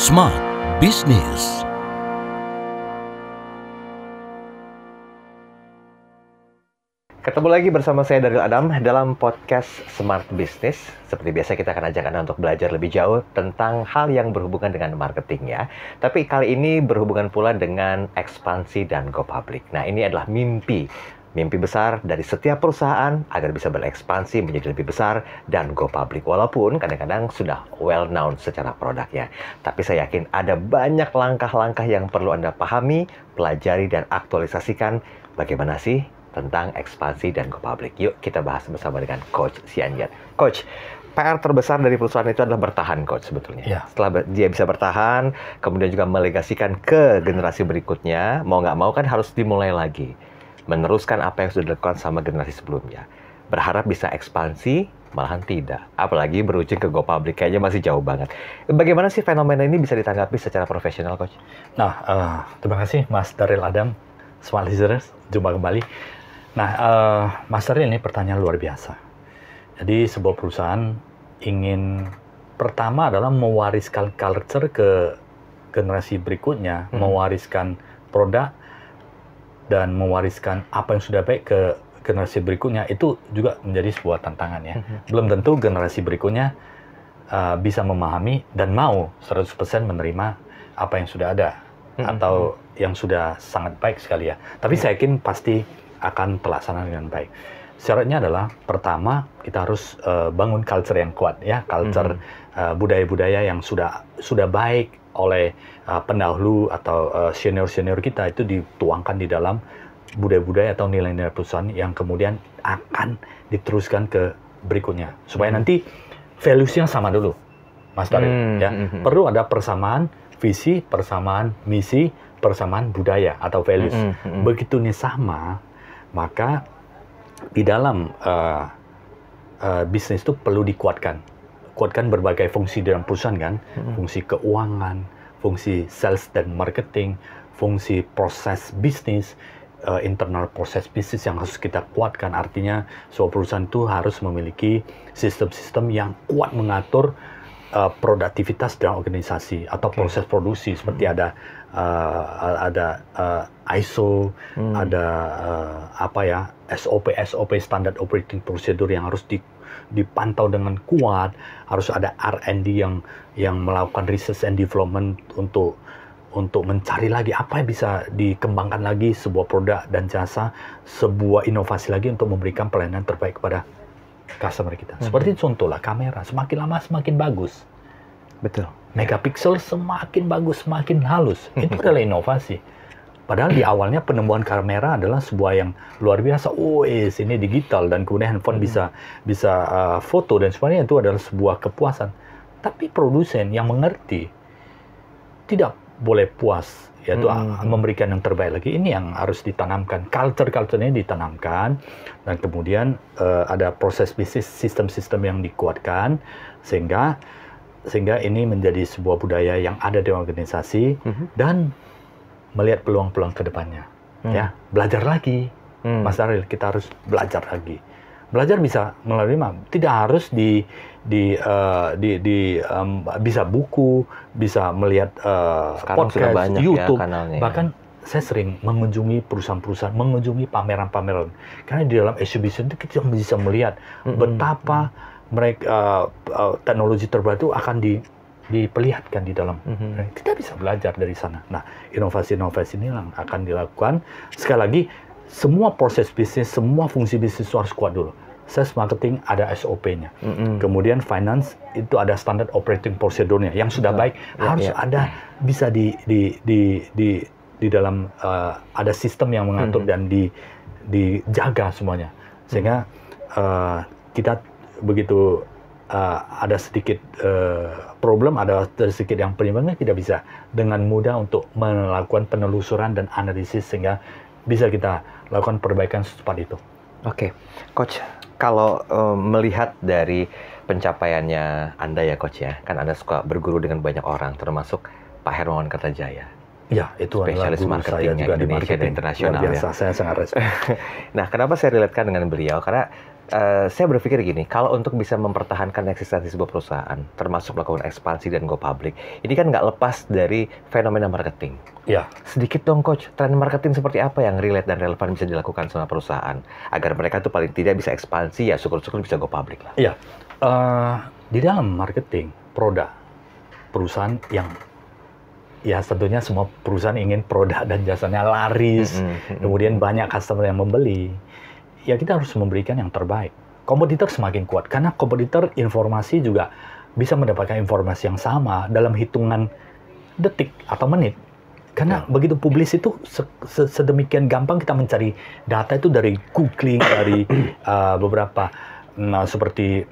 Smart Business. Ketemu lagi bersama saya Daryl Adam dalam podcast Smart Business. Seperti biasa kita akan ajak Anda untuk belajar lebih jauh tentang hal yang berhubungan dengan marketing ya. Tapi kali ini berhubungan pula dengan ekspansi dan go public. Nah, ini adalah mimpi besar dari setiap perusahaan agar bisa berekspansi menjadi lebih besar dan go public. Walaupun kadang-kadang sudah well known secara produknya. Tapi saya yakin ada banyak langkah-langkah yang perlu Anda pahami, pelajari dan aktualisasikan. Bagaimana sih tentang ekspansi dan go public? Yuk kita bahas bersama dengan Coach Sianjat. Coach, PR terbesar dari perusahaan itu adalah bertahan, Coach, sebetulnya. Ya. Setelah dia bisa bertahan, kemudian juga melegasikan ke generasi berikutnya, mau nggak mau kan harus dimulai lagi. Meneruskan apa yang sudah dilakukan sama generasi sebelumnya. Berharap bisa ekspansi, malahan tidak. Apalagi berujung ke go public, kayaknya masih jauh banget. Bagaimana sih fenomena ini bisa ditanggapi secara profesional, Coach? Nah, terima kasih Mas Daryl Adam, Smart Listeners, jumpa kembali. Nah, Mas Daryl, ini pertanyaan luar biasa. Jadi sebuah perusahaan ingin pertama adalah mewariskan culture ke generasi berikutnya, mewariskan produk dan mewariskan apa yang sudah baik ke generasi berikutnya, itu juga menjadi sebuah tantangan ya. Belum tentu generasi berikutnya bisa memahami dan mau 100% menerima apa yang sudah ada atau yang sudah sangat baik sekali ya. Tapi saya yakin pasti akan terlaksana dengan baik. Syaratnya adalah pertama kita harus bangun culture yang kuat ya, culture budaya-budaya yang sudah baik oleh pendahulu atau senior-senior kita, itu dituangkan di dalam budaya-budaya atau nilai-nilai perusahaan yang kemudian akan diteruskan ke berikutnya supaya nanti values-nya sama dulu, Mas Daryl ya. Perlu ada persamaan visi, persamaan misi, persamaan budaya atau values. Begitu ini sama, maka di dalam bisnis itu perlu kuatkan berbagai fungsi dalam perusahaan kan, fungsi keuangan, fungsi sales dan marketing, fungsi proses bisnis, internal proses bisnis yang harus kita kuatkan. Artinya sebuah perusahaan itu harus memiliki sistem-sistem yang kuat mengatur produktivitas dalam organisasi atau proses produksi, seperti ada ISO, ada SOP standard operating procedure yang harus dipantau dengan kuat, harus ada R&D yang melakukan research and development untuk mencari lagi apa yang bisa dikembangkan lagi sebuah produk dan jasa, sebuah inovasi lagi untuk memberikan pelayanan terbaik kepada customer kita. Seperti contohlah kamera, semakin lama semakin bagus. Betul. Megapiksel semakin bagus, semakin halus. Itu adalah inovasi. Padahal di awalnya penemuan kamera adalah sebuah yang luar biasa. Oh, ini digital dan kemudian handphone bisa foto dan sebagainya, itu adalah sebuah kepuasan. Tapi produsen yang mengerti tidak boleh puas, yaitu memberikan yang terbaik lagi. Ini yang harus ditanamkan. Culture ini ditanamkan dan kemudian ada proses bisnis, sistem-sistem yang dikuatkan sehingga ini menjadi sebuah budaya yang ada di organisasi dan melihat peluang-peluang ke depannya. Ya, belajar lagi. Mas Daryl, kita harus belajar lagi. Belajar bisa melalui tidak harus bisa buku, bisa melihat sekarang podcast, sudah banyak YouTube, ya kanalnya. Bahkan saya sering mengunjungi perusahaan-perusahaan, mengunjungi pameran-pameran. Karena di dalam exhibition itu kita bisa melihat betapa mereka teknologi terbaru akan diperlihatkan di dalam. Kita bisa belajar dari sana. Nah, inovasi-inovasi ini akan dilakukan. Sekali lagi, semua proses bisnis, semua fungsi bisnis itu harus kuat dulu. Sales marketing ada SOP-nya. Kemudian finance itu ada standard operating procedure-nya yang sudah baik. Harus ada bisa di dalam ada sistem yang mengatur dan dijaga semuanya. Sehingga kita begitu ada sedikit problem, ada sedikit yang penyimpangan, tidak bisa dengan mudah untuk melakukan penelusuran dan analisis sehingga bisa kita lakukan perbaikan secepat itu. Oke, Coach, kalau melihat dari pencapaiannya Anda ya, Coach ya, kan Anda suka berguru dengan banyak orang, termasuk Pak Hermawan Kertajaya. Ya, itu adalah spesialis guru marketing saya juga di Indonesia dan marketing internasional luar biasa, ya. Saya sangat respect. Nah, kenapa saya relatekan dengan beliau? Karena saya berpikir gini, kalau untuk bisa mempertahankan eksistensi sebuah perusahaan, termasuk melakukan ekspansi dan go public, ini kan nggak lepas dari fenomena marketing. Ya, Sedikit dong Coach, tren marketing seperti apa yang relate dan relevan bisa dilakukan sama perusahaan, agar mereka tuh paling tidak bisa ekspansi, ya syukur-syukur bisa go public lah. iya. Di dalam marketing produk perusahaan yang ya tentunya semua perusahaan ingin produk dan jasanya laris, kemudian banyak customer yang membeli. Ya kita harus memberikan yang terbaik. Kompetitor semakin kuat karena kompetitor informasi juga bisa mendapatkan informasi yang sama dalam hitungan detik atau menit. Karena begitu publis itu sedemikian gampang kita mencari data itu dari googling, dari beberapa seperti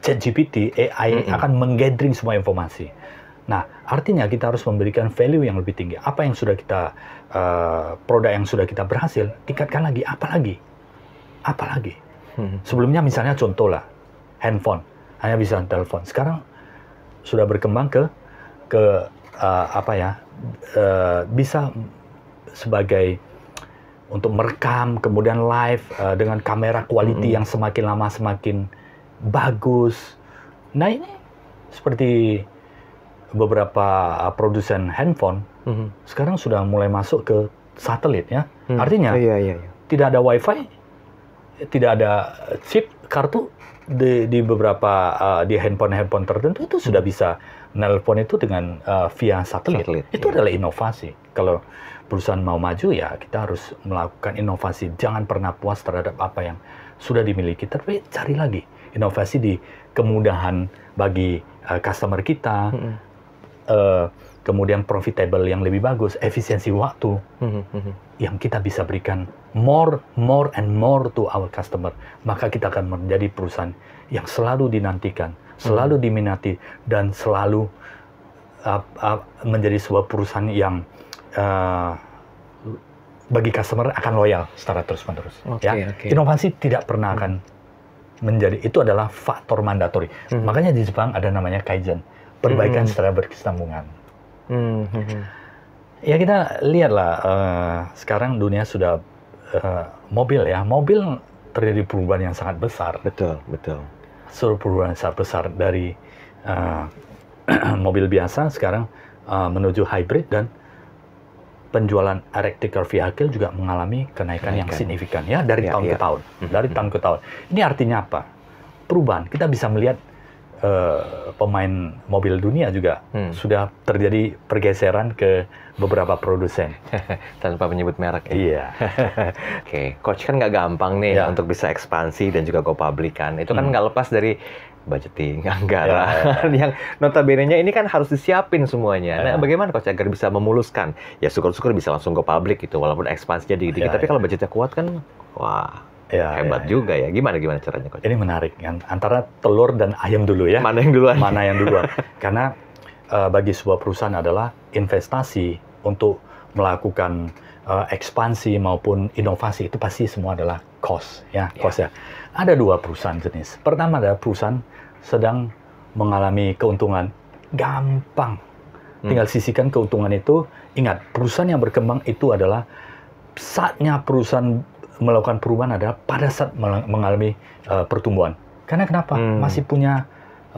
ChatGPT, AI akan menggathering semua informasi. Nah, artinya kita harus memberikan value yang lebih tinggi. Apa yang sudah kita produk yang sudah kita berhasil, tingkatkan lagi, apalagi. Sebelumnya misalnya contoh lah, handphone hanya bisa telepon. Sekarang sudah berkembang ke bisa sebagai untuk merekam, kemudian live dengan kamera quality yang semakin lama semakin bagus. Nah ini seperti beberapa produsen handphone sekarang sudah mulai masuk ke satelit ya. Artinya tidak ada wifi, tidak ada chip kartu di beberapa di handphone tertentu itu sudah bisa nelpon itu dengan via satelit. Itu adalah inovasi. Kalau perusahaan mau maju ya kita harus melakukan inovasi. Jangan pernah puas terhadap apa yang sudah dimiliki, tapi cari lagi inovasi di kemudahan bagi customer kita. Kemudian profitable yang lebih bagus, efisiensi waktu yang kita bisa berikan more and more to our customer, maka kita akan menjadi perusahaan yang selalu dinantikan, selalu diminati, dan selalu menjadi sebuah perusahaan yang bagi customer akan loyal secara terus-menerus. Inovasi tidak pernah akan menjadi, itu adalah faktor mandatori. Makanya di Jepang ada namanya kaizen, perbaikan secara berkesinambungan. Ya kita lihatlah sekarang dunia sudah mobil terjadi perubahan yang sangat besar. Betul. Suruh perubahan yang sangat besar dari mobil biasa sekarang menuju hybrid, dan penjualan electric vehicle juga mengalami kenaikan yang signifikan ya dari tahun ke tahun. Dari tahun ke tahun. Ini artinya apa? Perubahan. Kita bisa melihat pemain mobil dunia juga sudah terjadi pergeseran ke beberapa produsen. Tanpa menyebut merek. Iya. Oke, Coach kan nggak gampang nih untuk bisa ekspansi dan juga go public kan. Itu kan nggak lepas dari budgeting, anggaran, yang notabene-nya ini kan harus disiapin semuanya. Nah, bagaimana Coach agar bisa memuluskan? Ya syukur-syukur bisa langsung go public gitu, walaupun ekspansinya dikit-dikit. Tapi kalau budgetnya kuat kan, wah. Hebat juga ya. Gimana caranya Coach? Ini menarik kan, antara telur dan ayam dulu ya. Mana yang duluan? Mana yang duluan? Karena bagi sebuah perusahaan adalah investasi untuk melakukan ekspansi maupun inovasi, itu pasti semua adalah cost ya. Ada dua perusahaan jenis. Pertama adalah perusahaan sedang mengalami keuntungan, gampang. Tinggal sisihkan keuntungan itu. Ingat, perusahaan yang berkembang itu adalah saatnya perusahaan melakukan perubahan adalah pada saat mengalami pertumbuhan. Karena kenapa? Masih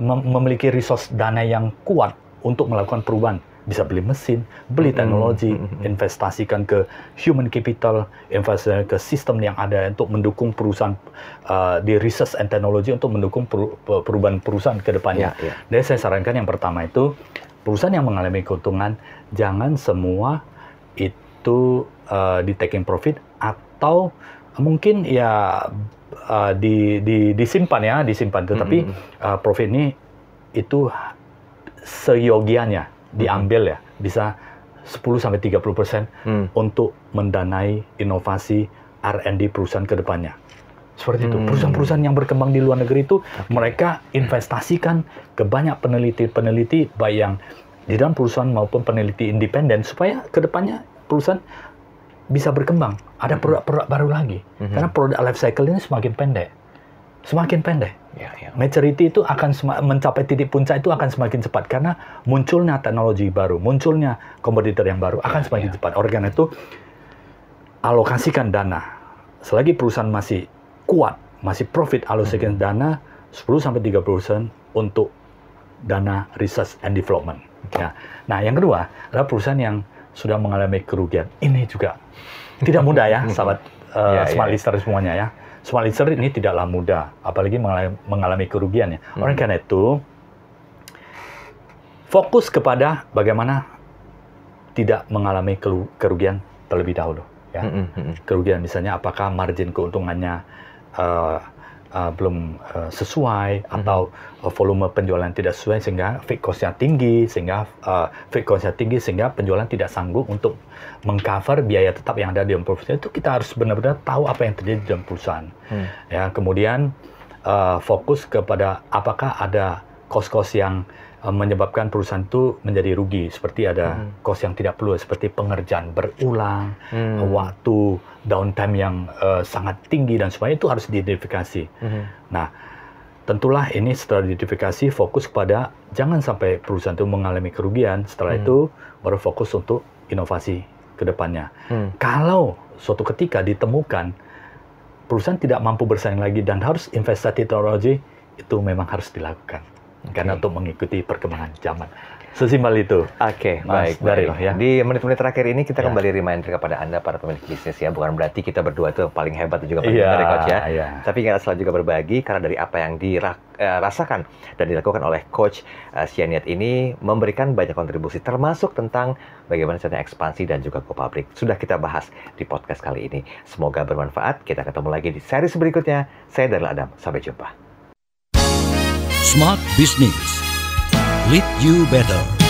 memiliki resource dana yang kuat untuk melakukan perubahan. Bisa beli mesin, beli teknologi, investasikan ke human capital, investasikan ke sistem yang ada untuk mendukung perusahaan di research and technology untuk mendukung perubahan perusahaan ke depannya. Jadi saya sarankan yang pertama itu, perusahaan yang mengalami keuntungan, jangan semua itu di taking profit, atau mungkin ya disimpan. Tetapi profit ini itu seyogianya diambil ya, bisa 10-30% untuk mendanai inovasi R&D perusahaan ke depannya. Seperti itu. Perusahaan-perusahaan yang berkembang di luar negeri itu mereka investasikan ke banyak peneliti baik yang di dalam perusahaan maupun peneliti independen, supaya ke depannya perusahaan bisa berkembang, ada produk-produk baru lagi. Karena produk life cycle ini semakin pendek. Maturity itu akan mencapai titik puncak itu akan semakin cepat, karena munculnya teknologi baru, munculnya kompetitor yang baru akan semakin cepat. Oleh karena itu, alokasikan dana. Selagi perusahaan masih kuat, masih profit, alokasikan dana 10-30% untuk dana research and development. Ya. Nah, yang kedua adalah perusahaan yang sudah mengalami kerugian. Ini juga tidak mudah ya, sahabat smart listener semuanya ya. Smart listener ini tidaklah mudah, apalagi mengalami kerugian ya. Oleh karena itu, fokus kepada bagaimana tidak mengalami kerugian terlebih dahulu. Ya. Kerugian misalnya apakah margin keuntungannya belum sesuai, atau volume penjualan tidak sesuai sehingga fixed cost-nya tinggi, sehingga penjualan tidak sanggup untuk mengcover biaya tetap yang ada di dalam perusahaan. Itu kita harus benar-benar tahu apa yang terjadi di dalam perusahaan. Ya, kemudian fokus kepada apakah ada cost-cost yang menyebabkan perusahaan itu menjadi rugi, seperti ada cost yang tidak perlu, seperti pengerjaan berulang, waktu downtime yang sangat tinggi dan sebagainya, itu harus diidentifikasi. Nah, tentulah ini setelah diidentifikasi, fokus pada jangan sampai perusahaan itu mengalami kerugian. Setelah itu baru fokus untuk inovasi ke depannya. Kalau suatu ketika ditemukan perusahaan tidak mampu bersaing lagi dan harus investasi teknologi, itu memang harus dilakukan. Karena untuk mengikuti perkembangan zaman. Sesimpel itu. Oke, baik. Ya. Di menit-menit terakhir ini kita kembali reminder kepada Anda para pemilik bisnis ya. Bukan berarti kita berdua itu paling hebat juga paling benar ya, Coach ya. Tapi kita selalu juga berbagi karena dari apa yang dirasakan dan dilakukan oleh Coach Sianiat ini memberikan banyak kontribusi, termasuk tentang bagaimana caranya ekspansi dan juga go public. Sudah kita bahas di podcast kali ini. Semoga bermanfaat. Kita ketemu lagi di seri berikutnya. Saya Daryl Adam. Sampai jumpa. Smart Business. Lead you better.